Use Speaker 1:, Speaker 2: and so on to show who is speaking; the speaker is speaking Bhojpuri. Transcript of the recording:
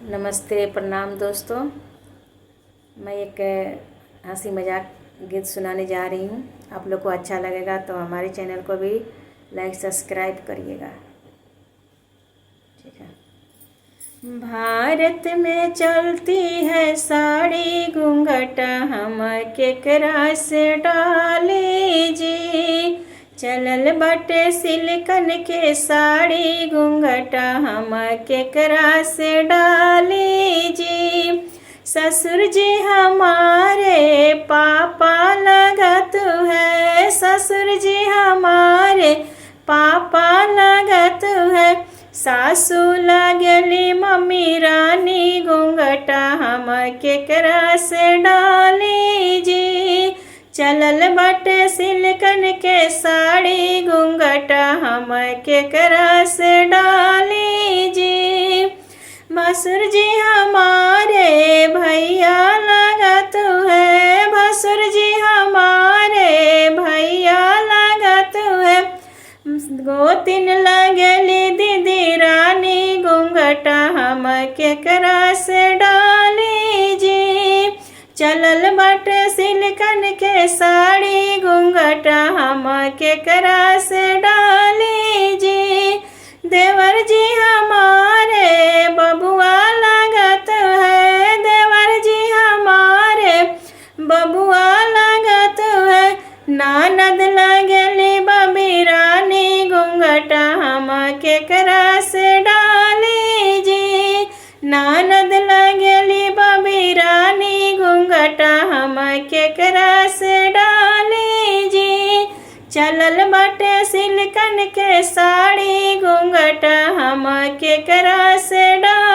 Speaker 1: नमस्ते, प्रणाम दोस्तों। मैं एक हंसी मजाक गीत सुनाने जा रही हूँ। आप लोग को अच्छा लगेगा तो हमारे चैनल को भी लाइक सब्सक्राइब करिएगा। ठीक है। भारत में चलती है साड़ी घूंघट, हम केकरा से डाले जी। चलल बटे सिल्कन के साड़ी घूंघट, हम केकरा से डाले जी। ससुर जी हमारे पापा लगत है, ससुर जी हमारे पापा लगत है। सासू लगली मम्मी रानी घूंघट, हम केकरा से डाली जी। चलल बटे सिल्कन के साड़ी घूंघट, हम केकरा से डाली जी। भसुर जी हमारे भैया लगत है, भसुर जी हमारे भैया लगत है। गोतिन लगली दीदी रानी घूंघट, हम केकरा से डाली जी। चलल बटे सिल्कन के साड़ी घूंघट, हम केकरा से डाली जी। देवर जी हमारे बबुआ लगत है, देवर जी हमारे बबुआ लगत है। ननद लगली बबी रानी घूंघट, हम केकरा से डाली जी। ननद लगली बबी रानी घूंघट, हम केकरा से डाली जी। चलल बटे सिल्कन के साड़ी घूंघट, हम केकरा से डाली।